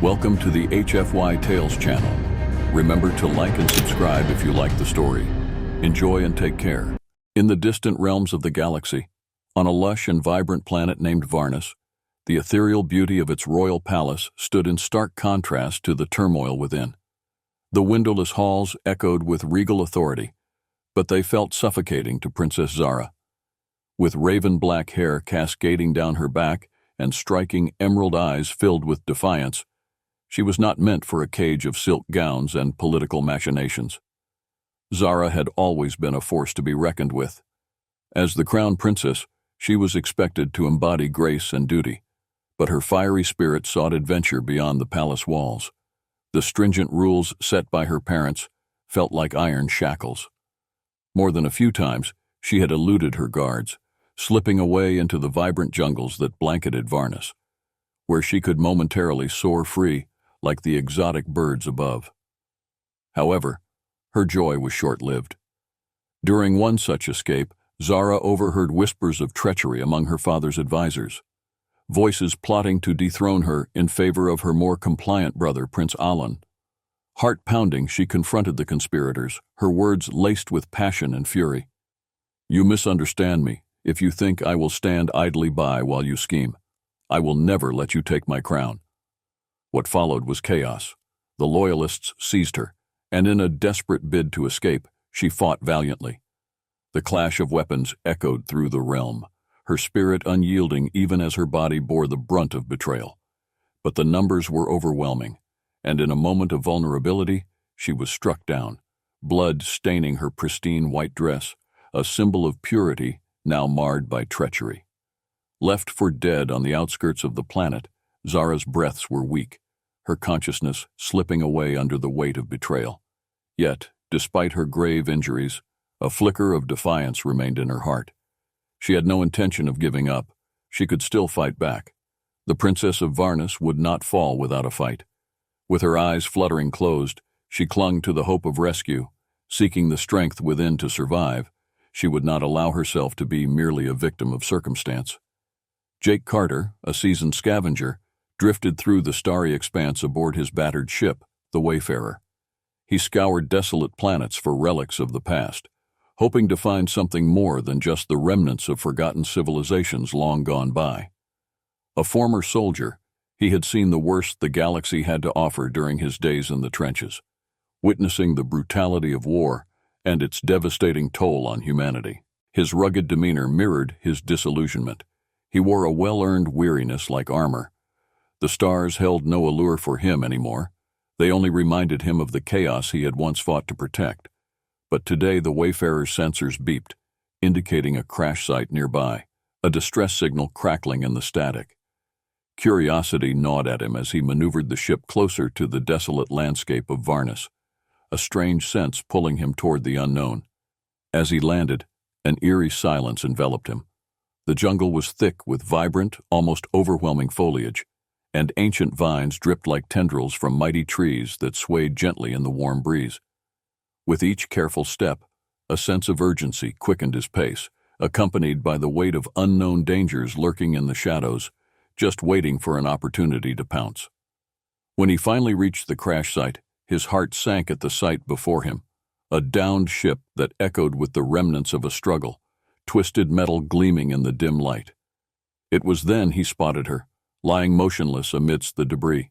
Welcome to the HFYTales channel. Remember to like and subscribe if you like the story. Enjoy and take care. In the distant realms of the galaxy, on a lush and vibrant planet named Varnus, the ethereal beauty of its royal palace stood in stark contrast to the turmoil within. The windowless halls echoed with regal authority, but they felt suffocating to Princess Zara. With raven-black hair cascading down her back and striking emerald eyes filled with defiance, she was not meant for a cage of silk gowns and political machinations. Zara had always been a force to be reckoned with. As the crown princess, she was expected to embody grace and duty, but her fiery spirit sought adventure beyond the palace walls. The stringent rules set by her parents felt like iron shackles. More than a few times, she had eluded her guards, slipping away into the vibrant jungles that blanketed Varnus, where she could momentarily soar free like the exotic birds above. However, her joy was short-lived. During one such escape, Zara overheard whispers of treachery among her father's advisors, voices plotting to dethrone her in favor of her more compliant brother, Prince Alan. Heart-pounding, she confronted the conspirators, her words laced with passion and fury. "You misunderstand me if you think I will stand idly by while you scheme. I will never let you take my crown." What followed was chaos. The loyalists seized her, and in a desperate bid to escape, she fought valiantly. The clash of weapons echoed through the realm, her spirit unyielding even as her body bore the brunt of betrayal. But the numbers were overwhelming, and in a moment of vulnerability, she was struck down, blood staining her pristine white dress, a symbol of purity now marred by treachery. Left for dead on the outskirts of the planet, Zara's breaths were weak, her consciousness slipping away under the weight of betrayal. Yet, despite her grave injuries, a flicker of defiance remained in her heart. She had no intention of giving up. She could still fight back. The Princess of Varnus would not fall without a fight. With her eyes fluttering closed, she clung to the hope of rescue, seeking the strength within to survive. She would not allow herself to be merely a victim of circumstance. Jake Carter, a seasoned scavenger, drifted through the starry expanse aboard his battered ship, the Wayfarer. He scoured desolate planets for relics of the past, hoping to find something more than just the remnants of forgotten civilizations long gone by. A former soldier, he had seen the worst the galaxy had to offer during his days in the trenches, witnessing the brutality of war and its devastating toll on humanity. His rugged demeanor mirrored his disillusionment. He wore a well-earned weariness like armor. The stars held no allure for him anymore. They only reminded him of the chaos he had once fought to protect. But today the Wayfarer's sensors beeped, indicating a crash site nearby, a distress signal crackling in the static. Curiosity gnawed at him as he maneuvered the ship closer to the desolate landscape of Varnus, a strange sense pulling him toward the unknown. As he landed, an eerie silence enveloped him. The jungle was thick with vibrant, almost overwhelming foliage, and ancient vines dripped like tendrils from mighty trees that swayed gently in the warm breeze. With each careful step, a sense of urgency quickened his pace, accompanied by the weight of unknown dangers lurking in the shadows, just waiting for an opportunity to pounce. When he finally reached the crash site, his heart sank at the sight before him, a downed ship that echoed with the remnants of a struggle, twisted metal gleaming in the dim light. It was then he spotted her, lying motionless amidst the debris,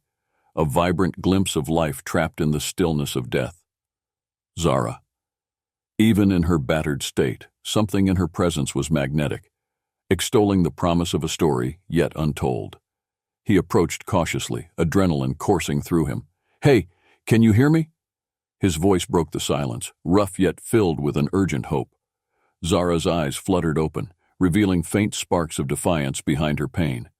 a vibrant glimpse of life trapped in the stillness of death. Zara. Even in her battered state, something in her presence was magnetic, extolling the promise of a story yet untold. He approached cautiously, adrenaline coursing through him. "Hey, can you hear me?" His voice broke the silence, rough yet filled with an urgent hope. Zara's eyes fluttered open, revealing faint sparks of defiance behind her pain.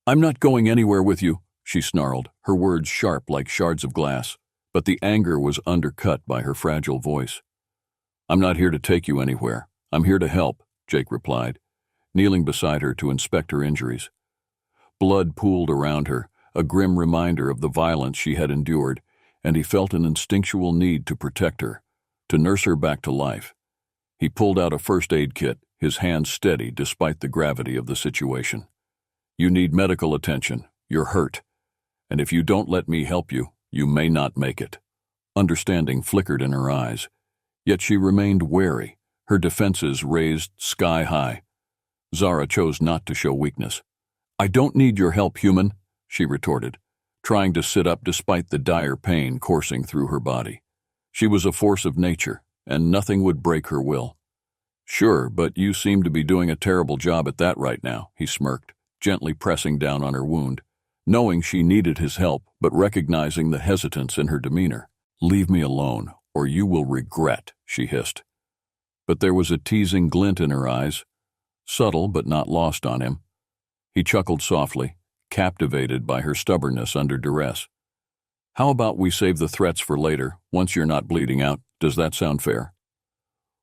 "I'm not going anywhere with you," she snarled, her words sharp like shards of glass, but the anger was undercut by her fragile voice. "I'm not here to take you anywhere. I'm here to help," Jake replied, kneeling beside her to inspect her injuries. Blood pooled around her, a grim reminder of the violence she had endured, and he felt an instinctual need to protect her, to nurse her back to life. He pulled out a first aid kit, his hands steady despite the gravity of the situation. "You need medical attention. You're hurt." and if you don't let me help you, you may not make it." Understanding flickered in her eyes, yet she remained wary, her defenses raised sky high. Zara chose not to show weakness. "I don't need your help, human," she retorted, trying to sit up despite the dire pain coursing through her body. She was a force of nature, and nothing would break her will. "Sure, but you seem to be doing a terrible job at that right now," he smirked, gently pressing down on her wound, knowing she needed his help but recognizing the hesitance in her demeanor. "Leave me alone, or you will regret," she hissed. But there was a teasing glint in her eyes, subtle but not lost on him. He chuckled softly, captivated by her stubbornness under duress. "How about we save the threats for later, once you're not bleeding out? Does that sound fair?"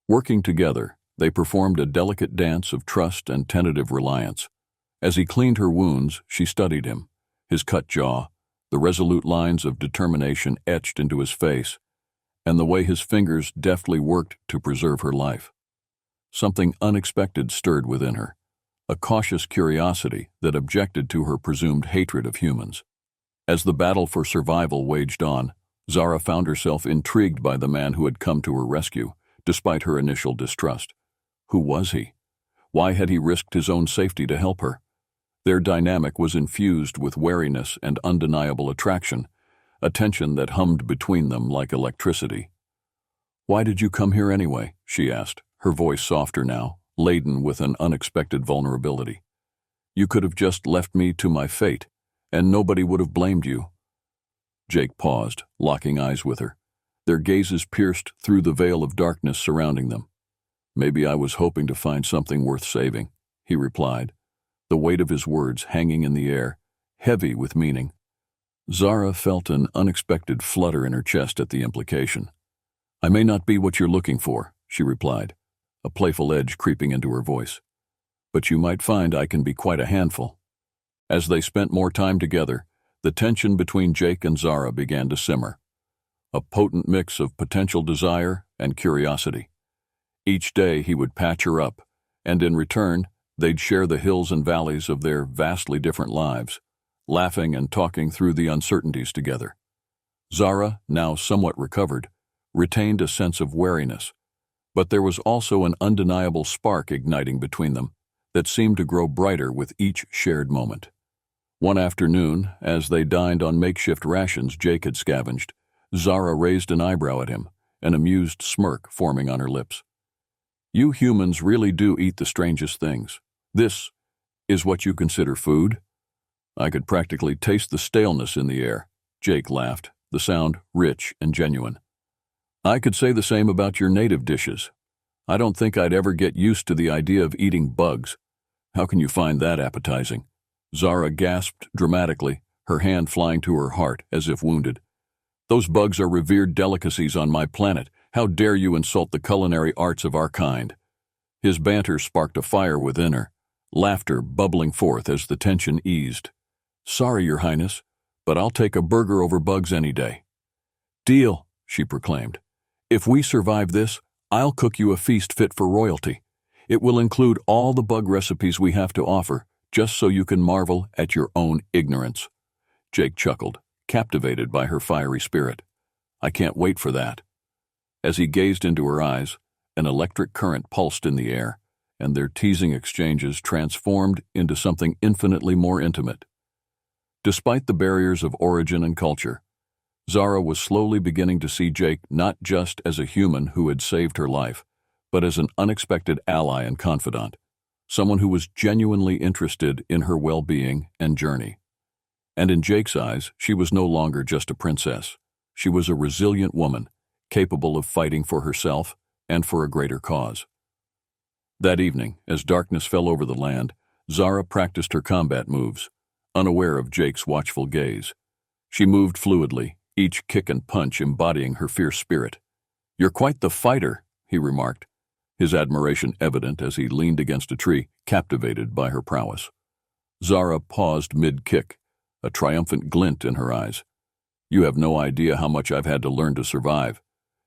Working together, they performed a delicate dance of trust and tentative reliance. As he cleaned her wounds, she studied him, his cut jaw, the resolute lines of determination etched into his face, and the way his fingers deftly worked to preserve her life. Something unexpected stirred within her, a cautious curiosity that objected to her presumed hatred of humans. As the battle for survival waged on, Zara found herself intrigued by the man who had come to her rescue, despite her initial distrust. Who was he? Why had he risked his own safety to help her? Their dynamic was infused with wariness and undeniable attraction, a tension that hummed between them like electricity. "Why did you come here anyway?" she asked, her voice softer now, laden with an unexpected vulnerability. "You could have just left me to my fate, and nobody would have blamed you." Jake paused, locking eyes with her. Their gazes pierced through the veil of darkness surrounding them. "Maybe I was hoping to find something worth saving," he replied, the weight of his words hanging in the air, heavy with meaning. Zara felt an unexpected flutter in her chest at the implication. "I may not be what you're looking for," she replied, a playful edge creeping into her voice. "But you might find I can be quite a handful." As they spent more time together, the tension between Jake and Zara began to simmer, a potent mix of potential desire and curiosity. Each day he would patch her up, and in return, they'd share the hills and valleys of their vastly different lives, laughing and talking through the uncertainties together. Zara, now somewhat recovered, retained a sense of wariness, but there was also an undeniable spark igniting between them that seemed to grow brighter with each shared moment. One afternoon, as they dined on makeshift rations Jake had scavenged, Zara raised an eyebrow at him, an amused smirk forming on her lips. "You humans really do eat the strangest things. This is what you consider food?" "I could practically taste the staleness in the air," Jake laughed, the sound rich and genuine. "I could say the same about your native dishes. I don't think I'd ever get used to the idea of eating bugs. How can you find that appetizing?" Zara gasped dramatically, her hand flying to her heart as if wounded. "Those bugs are revered delicacies on my planet. How dare you insult the culinary arts of our kind?" His banter sparked a fire within her, laughter bubbling forth as the tension eased. "Sorry, Your Highness, but I'll take a burger over bugs any day." "Deal," she proclaimed. "If we survive this, I'll cook you a feast fit for royalty. It will include all the bug recipes we have to offer, just so you can marvel at your own ignorance." Jake chuckled, captivated by her fiery spirit. "I can't wait for that." As he gazed into her eyes, an electric current pulsed in the air, and their teasing exchanges transformed into something infinitely more intimate. Despite the barriers of origin and culture, Zara was slowly beginning to see Jake not just as a human who had saved her life, but as an unexpected ally and confidant, someone who was genuinely interested in her well-being and journey. And in Jake's eyes, she was no longer just a princess. She was a resilient woman, capable of fighting for herself and for a greater cause. That evening, as darkness fell over the land, Zara practiced her combat moves, unaware of Jake's watchful gaze. She moved fluidly, each kick and punch embodying her fierce spirit. "You're quite the fighter," he remarked, his admiration evident as he leaned against a tree, captivated by her prowess. Zara paused mid-kick, a triumphant glint in her eyes. "You have no idea how much I've had to learn to survive.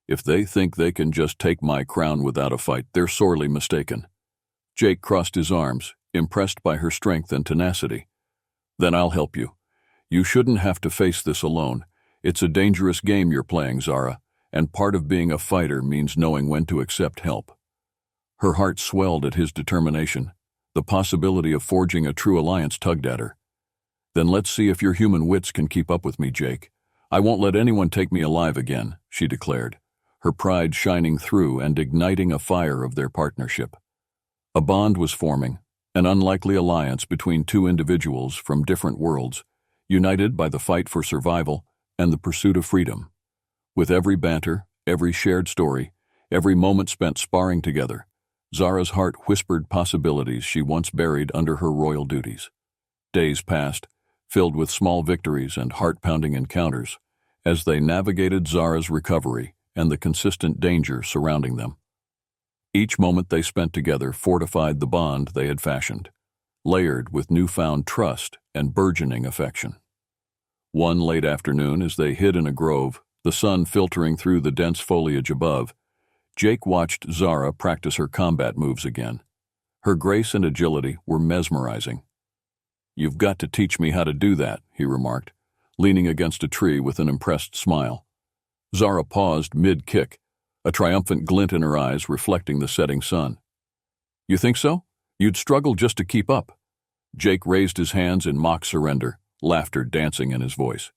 If they think they can just take my crown without a fight, they're sorely mistaken." Jake crossed his arms, impressed by her strength and tenacity. "Then I'll help you. You shouldn't have to face this alone. It's a dangerous game you're playing, Zara, and part of being a fighter means knowing when to accept help. Her heart swelled at his determination. The possibility of forging a true alliance tugged at her. Then let's see if your human wits can keep up with me, Jake. I won't let anyone take me alive again, she declared, her pride shining through and igniting a fire of their partnership. A bond was forming, an unlikely alliance between two individuals from different worlds, united by the fight for survival and the pursuit of freedom. With every banter, every shared story, every moment spent sparring together, Zara's heart whispered possibilities she once buried under her royal duties. Days passed, filled with small victories and heart-pounding encounters, as they navigated Zara's recovery and the consistent danger surrounding them. Each moment they spent together fortified the bond they had fashioned, layered with newfound trust and burgeoning affection. One late afternoon, as they hid in a grove, the sun filtering through the dense foliage above, Jake watched Zara practice her combat moves again. Her grace and agility were mesmerizing. "You've got to teach me how to do that," he remarked, leaning against a tree with an impressed smile. Zara paused mid-kick, a triumphant glint in her eyes reflecting the setting sun. "You think so? You'd struggle just to keep up." Jake raised his hands in mock surrender, laughter dancing in his voice.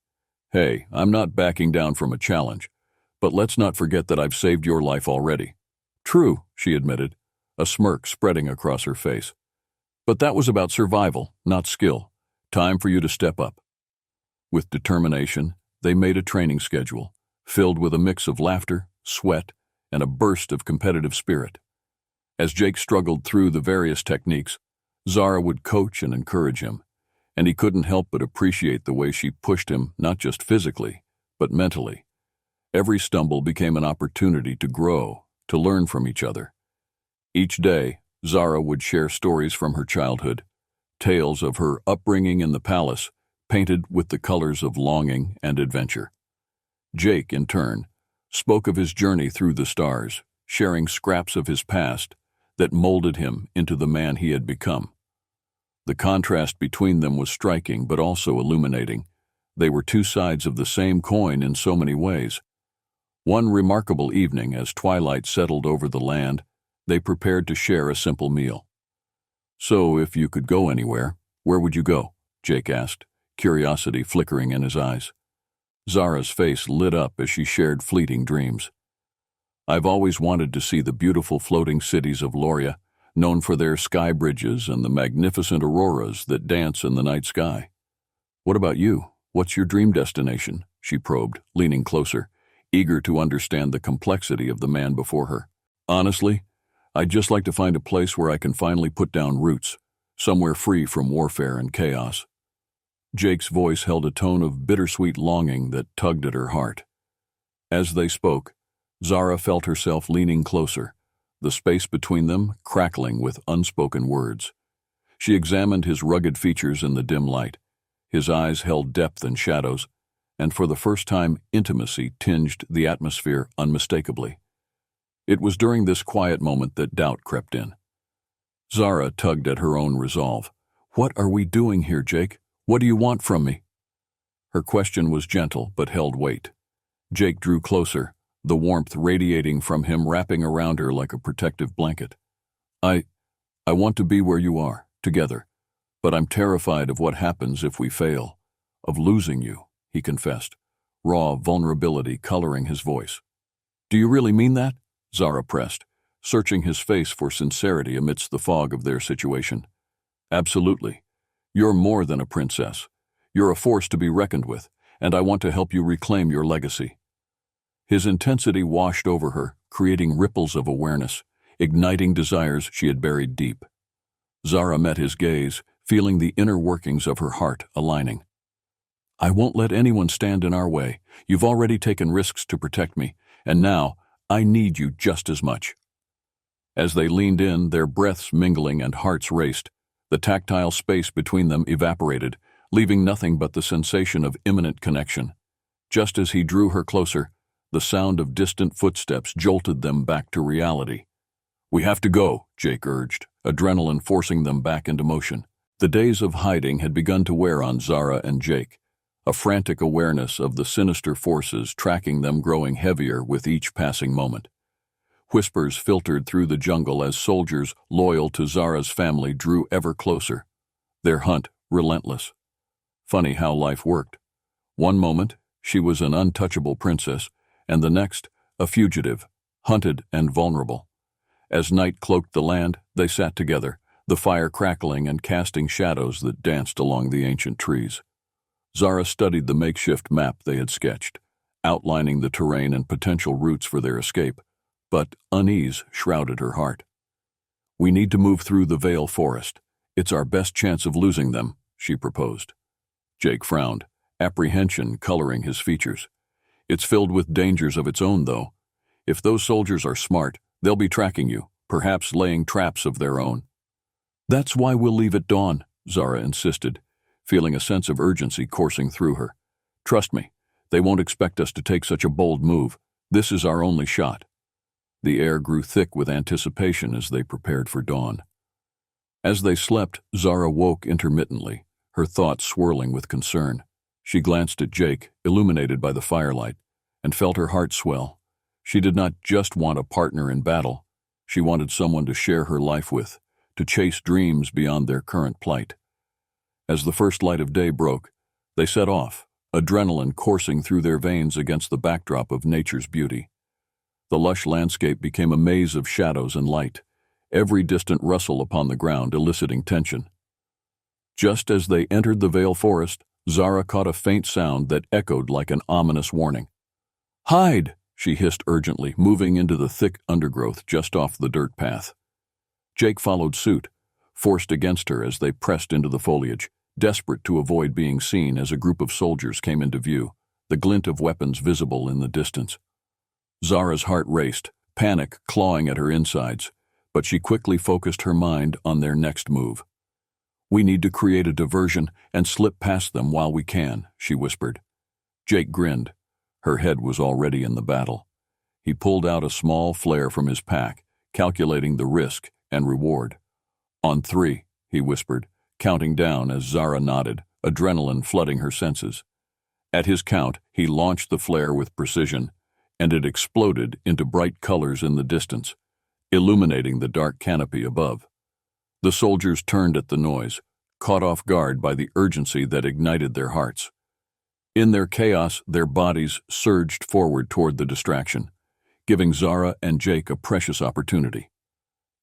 "Hey, I'm not backing down from a challenge, but let's not forget that I've saved your life already." "True," she admitted, a smirk spreading across her face. "But that was about survival, not skill. Time for you to step up." With determination, they made a training schedule, filled with a mix of laughter, sweat, and a burst of competitive spirit. As Jake struggled through the various techniques, Zara would coach and encourage him, and he couldn't help but appreciate the way she pushed him not just physically, but mentally. Every stumble became an opportunity to grow, to learn from each other. Each day, Zara would share stories from her childhood, tales of her upbringing in the palace, painted with the colors of longing and adventure. Jake, in turn, spoke of his journey through the stars, sharing scraps of his past that molded him into the man he had become. The contrast between them was striking but also illuminating. They were two sides of the same coin in so many ways. One remarkable evening, as twilight settled over the land, they prepared to share a simple meal. "So, if you could go anywhere, where would you go?" Jake asked, curiosity flickering in his eyes. Zara's face lit up as she shared fleeting dreams. "I've always wanted to see the beautiful floating cities of Loria, known for their sky bridges and the magnificent auroras that dance in the night sky." "What about you? What's your dream destination?" she probed, leaning closer, eager to understand the complexity of the man before her. "Honestly, I'd just like to find a place where I can finally put down roots, somewhere free from warfare and chaos." Jake's voice held a tone of bittersweet longing that tugged at her heart. As they spoke, Zara felt herself leaning closer, the space between them crackling with unspoken words. She examined his rugged features in the dim light. His eyes held depth and shadows, and for the first time intimacy tinged the atmosphere unmistakably. It was during this quiet moment that doubt crept in. Zara tugged at her own resolve. "What are we doing here, Jake? What do you want from me?" Her question was gentle but held weight. Jake drew closer, the warmth radiating from him wrapping around her like a protective blanket. I want to be where you are, together, but I'm terrified of what happens if we fail, of losing you," he confessed, raw vulnerability coloring his voice. "Do you really mean that?" Zara pressed, searching his face for sincerity amidst the fog of their situation. "Absolutely. You're more than a princess. You're a force to be reckoned with, and I want to help you reclaim your legacy." His intensity washed over her, creating ripples of awareness, igniting desires she had buried deep. Zara met his gaze, feeling the inner workings of her heart aligning. "I won't let anyone stand in our way. You've already taken risks to protect me, and now I need you just as much." As they leaned in, their breaths mingling and hearts raced, the tactile space between them evaporated, leaving nothing but the sensation of imminent connection. Just as he drew her closer, the sound of distant footsteps jolted them back to reality. "We have to go," Jake urged, adrenaline forcing them back into motion. The days of hiding had begun to wear on Zara and Jake, a frantic awareness of the sinister forces tracking them growing heavier with each passing moment. Whispers filtered through the jungle as soldiers loyal to Zara's family drew ever closer, their hunt relentless. Funny how life worked. One moment, she was an untouchable princess, and the next, a fugitive, hunted and vulnerable. As night cloaked the land, they sat together, the fire crackling and casting shadows that danced along the ancient trees. Zara studied the makeshift map they had sketched, outlining the terrain and potential routes for their escape, but unease shrouded her heart. "We need to move through the Vale Forest. It's our best chance of losing them," she proposed. Jake frowned, apprehension coloring his features. "It's filled with dangers of its own, though. If those soldiers are smart, they'll be tracking you, perhaps laying traps of their own." "That's why we'll leave at dawn," Zara insisted, feeling a sense of urgency coursing through her. "Trust me, they won't expect us to take such a bold move. This is our only shot." The air grew thick with anticipation as they prepared for dawn. As they slept, Zara woke intermittently, her thoughts swirling with concern. She glanced at Jake, illuminated by the firelight, and felt her heart swell. She did not just want a partner in battle. She wanted someone to share her life with, to chase dreams beyond their current plight. As the first light of day broke, they set off, adrenaline coursing through their veins against the backdrop of nature's beauty. The lush landscape became a maze of shadows and light, every distant rustle upon the ground eliciting tension. Just as they entered the Vale Forest, Zara caught a faint sound that echoed like an ominous warning. "Hide!" she hissed urgently, moving into the thick undergrowth just off the dirt path. Jake followed suit, forced against her as they pressed into the foliage, desperate to avoid being seen as a group of soldiers came into view, the glint of weapons visible in the distance. Zara's heart raced, panic clawing at her insides, but she quickly focused her mind on their next move. "We need to create a diversion and slip past them while we can," she whispered. Jake grinned. Her head was already in the battle. He pulled out a small flare from his pack, calculating the risk and reward. "On 3, he whispered, counting down as Zara nodded, adrenaline flooding her senses. At his count, he launched the flare with precision, and it exploded into bright colors in the distance, illuminating the dark canopy above. The soldiers turned at the noise, caught off guard by the urgency that ignited their hearts. In their chaos, their bodies surged forward toward the distraction, giving Zara and Jake a precious opportunity.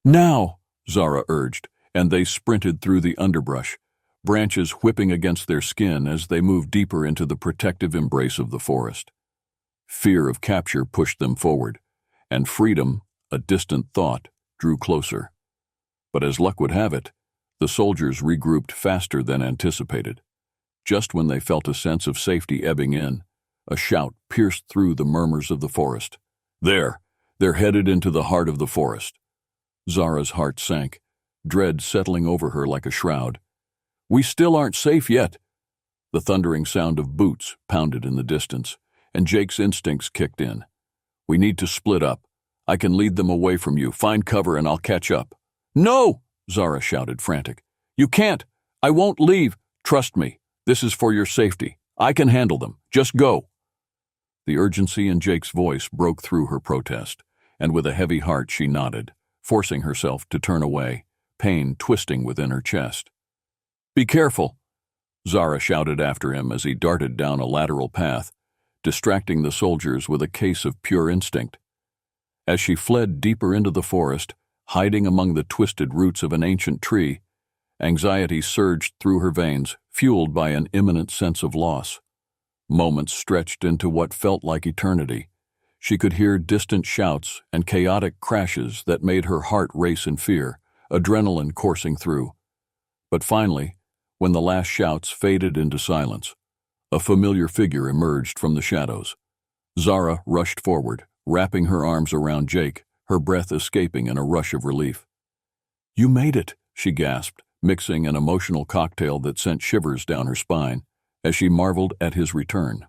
"Now!" Zara urged, and they sprinted through the underbrush, branches whipping against their skin as they moved deeper into the protective embrace of the forest. Fear of capture pushed them forward, and freedom, a distant thought, drew closer. But as luck would have it, the soldiers regrouped faster than anticipated. Just when they felt a sense of safety ebbing in, a shout pierced through the murmurs of the forest. "There! They're headed into the heart of the forest." Zara's heart sank, dread settling over her like a shroud. "We still aren't safe yet." The thundering sound of boots pounded in the distance, and Jake's instincts kicked in. "We need to split up. I can lead them away from you. Find cover and I'll catch up." "No!" Zara shouted, frantic. "You can't! I won't leave! Trust me. This is for your safety. I can handle them. Just go." The urgency in Jake's voice broke through her protest, and with a heavy heart she nodded, forcing herself to turn away, pain twisting within her chest. "Be careful!" Zara shouted after him as he darted down a lateral path, distracting the soldiers with a case of pure instinct. As she fled deeper into the forest, hiding among the twisted roots of an ancient tree, anxiety surged through her veins, fueled by an imminent sense of loss. Moments stretched into what felt like eternity. She could hear distant shouts and chaotic crashes that made her heart race in fear, adrenaline coursing through. But finally, when the last shouts faded into silence, a familiar figure emerged from the shadows. Zara rushed forward, wrapping her arms around Jake, her breath escaping in a rush of relief. "You made it," she gasped, mixing an emotional cocktail that sent shivers down her spine, as she marveled at his return.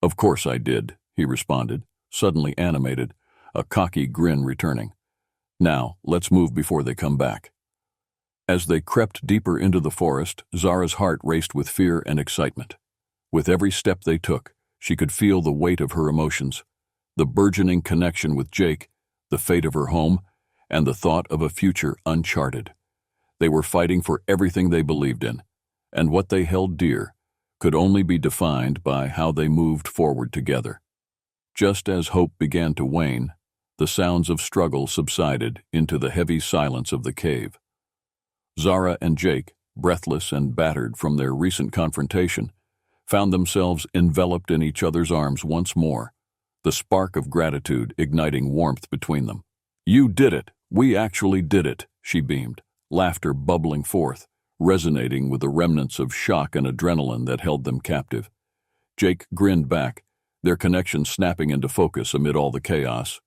"Of course I did," he responded, suddenly animated, a cocky grin returning. "Now, let's move before they come back." As they crept deeper into the forest, Zara's heart raced with fear and excitement. With every step they took, she could feel the weight of her emotions, the burgeoning connection with Jake, the fate of her home, and the thought of a future uncharted. They were fighting for everything they believed in, and what they held dear could only be defined by how they moved forward together. Just as hope began to wane, the sounds of struggle subsided into the heavy silence of the cave. Zara and Jake, breathless and battered from their recent confrontation, found themselves enveloped in each other's arms once more, the spark of gratitude igniting warmth between them. "You did it! We actually did it!" she beamed, laughter bubbling forth, resonating with the remnants of shock and adrenaline that held them captive. Jake grinned back, their connection snapping into focus amid all the chaos.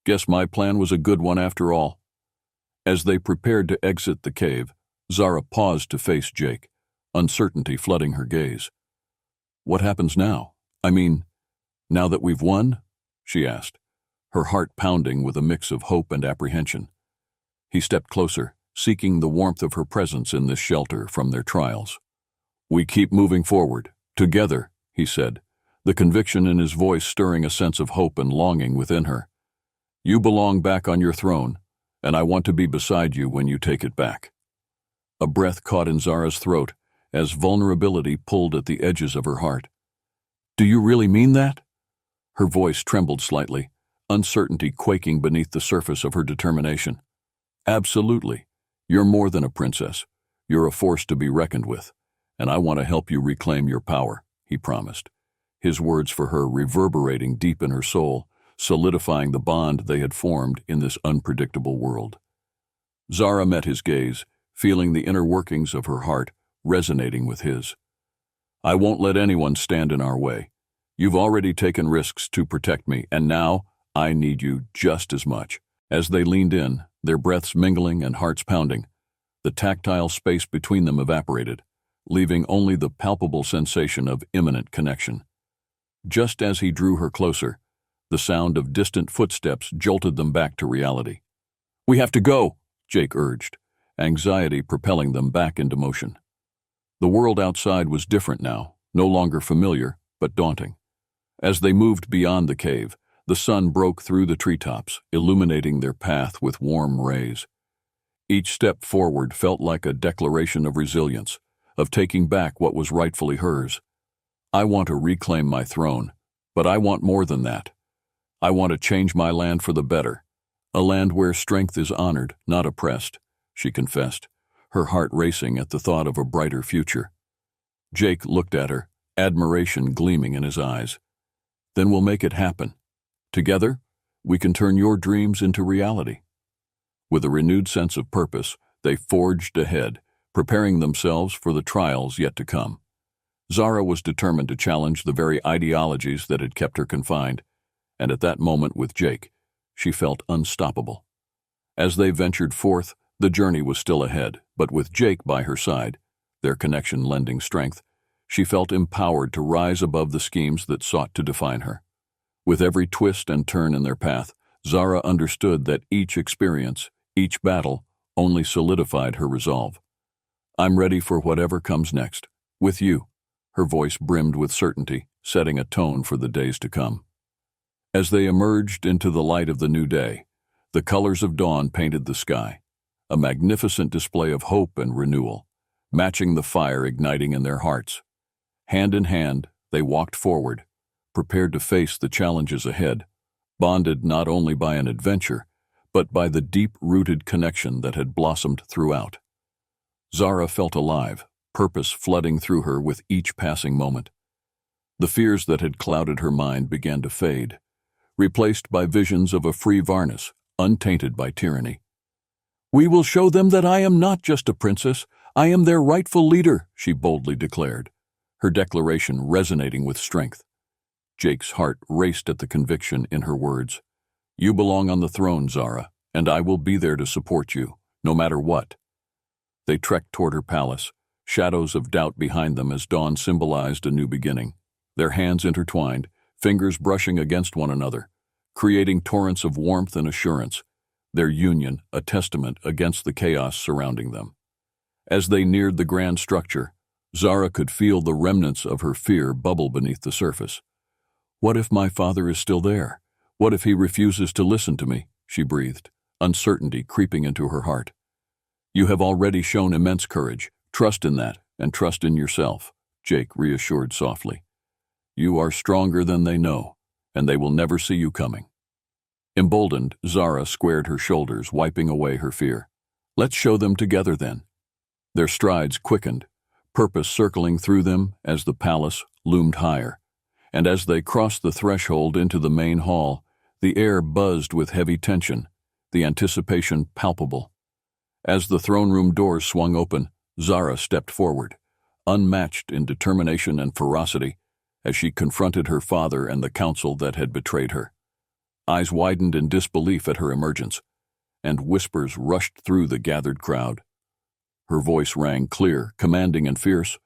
"Guess my plan was a good one after all." As they prepared to exit the cave, Zara paused to face Jake, uncertainty flooding her gaze. "What happens now? I mean, now that we've won?" she asked, her heart pounding with a mix of hope and apprehension. He stepped closer, seeking the warmth of her presence in this shelter from their trials. "We keep moving forward, together," he said, the conviction in his voice stirring a sense of hope and longing within her. "You belong back on your throne, and I want to be beside you when you take it back." A breath caught in Zara's throat as vulnerability pulled at the edges of her heart. "Do you really mean that?" Her voice trembled slightly, uncertainty quaking beneath the surface of her determination. "Absolutely. You're more than a princess. You're a force to be reckoned with, and I want to help you reclaim your power," he promised, his words for her reverberating deep in her soul, solidifying the bond they had formed in this unpredictable world. Zara met his gaze, feeling the inner workings of her heart resonating with his. "I won't let anyone stand in our way. You've already taken risks to protect me, and now I need you just as much." As they leaned in, their breaths mingling and hearts pounding, the tactile space between them evaporated, leaving only the palpable sensation of imminent connection. Just as he drew her closer, the sound of distant footsteps jolted them back to reality. "We have to go," Jake urged, anxiety propelling them back into motion. The world outside was different now, no longer familiar, but daunting. As they moved beyond the cave, the sun broke through the treetops, illuminating their path with warm rays. Each step forward felt like a declaration of resilience, of taking back what was rightfully hers. "I want to reclaim my throne, but I want more than that. I want to change my land for the better, a land where strength is honored, not oppressed," she confessed, her heart racing at the thought of a brighter future. Jake looked at her, admiration gleaming in his eyes. "Then we'll make it happen. Together, we can turn your dreams into reality." With a renewed sense of purpose, they forged ahead, preparing themselves for the trials yet to come. Zara was determined to challenge the very ideologies that had kept her confined, and at that moment with Jake, she felt unstoppable. As they ventured forth, the journey was still ahead, but with Jake by her side, their connection lending strength, she felt empowered to rise above the schemes that sought to define her. With every twist and turn in their path, Zara understood that each experience, each battle, only solidified her resolve. "I'm ready for whatever comes next, with you." Her voice brimmed with certainty, setting a tone for the days to come. As they emerged into the light of the new day, the colors of dawn painted the sky, a magnificent display of hope and renewal, matching the fire igniting in their hearts. Hand in hand, they walked forward, prepared to face the challenges ahead, bonded not only by an adventure, but by the deep-rooted connection that had blossomed throughout. Zara felt alive, purpose flooding through her with each passing moment. The fears that had clouded her mind began to fade, replaced by visions of a free Varnus, untainted by tyranny. "We will show them that I am not just a princess, I am their rightful leader," she boldly declared, her declaration resonating with strength. Jake's heart raced at the conviction in her words. "You belong on the throne, Zara, and I will be there to support you, no matter what." They trekked toward her palace, shadows of doubt behind them as dawn symbolized a new beginning, their hands intertwined, fingers brushing against one another, creating torrents of warmth and assurance, their union a testament against the chaos surrounding them. As they neared the grand structure, Zara could feel the remnants of her fear bubble beneath the surface. "What if my father is still there? What if he refuses to listen to me?" she breathed, uncertainty creeping into her heart. "You have already shown immense courage. Trust in that, and trust in yourself," Jake reassured softly. "You are stronger than they know, and they will never see you coming." Emboldened, Zara squared her shoulders, wiping away her fear. "Let's show them together then." Their strides quickened, purpose circling through them as the palace loomed higher. And as they crossed the threshold into the main hall, the air buzzed with heavy tension, the anticipation palpable. As the throne room doors swung open, Zara stepped forward, unmatched in determination and ferocity, as she confronted her father and the council that had betrayed her. Eyes widened in disbelief at her emergence, and whispers rushed through the gathered crowd. Her voice rang clear, commanding and fierce.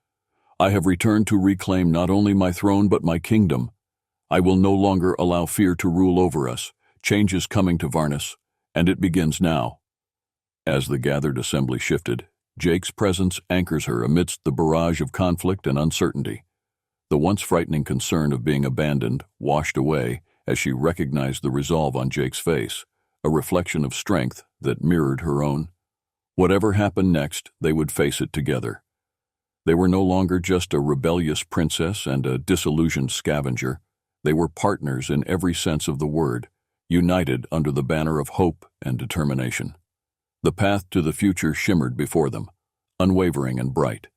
"I have returned to reclaim not only my throne but my kingdom. I will no longer allow fear to rule over us. Change is coming to Varnus, and it begins now." As the gathered assembly shifted, Jake's presence anchors her amidst the barrage of conflict and uncertainty. The once frightening concern of being abandoned washed away as she recognized the resolve on Jake's face, a reflection of strength that mirrored her own. Whatever happened next, they would face it together. They were no longer just a rebellious princess and a disillusioned scavenger. They were partners in every sense of the word, united under the banner of hope and determination. The path to the future shimmered before them, unwavering and bright.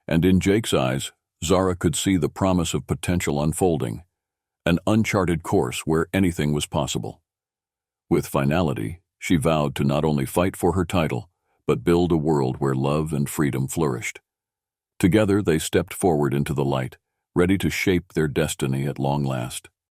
And in Jake's eyes, Zara could see the promise of potential unfolding, an uncharted course where anything was possible. With finality, she vowed to not only fight for her title, but build a world where love and freedom flourished. Together they stepped forward into the light, ready to shape their destiny at long last.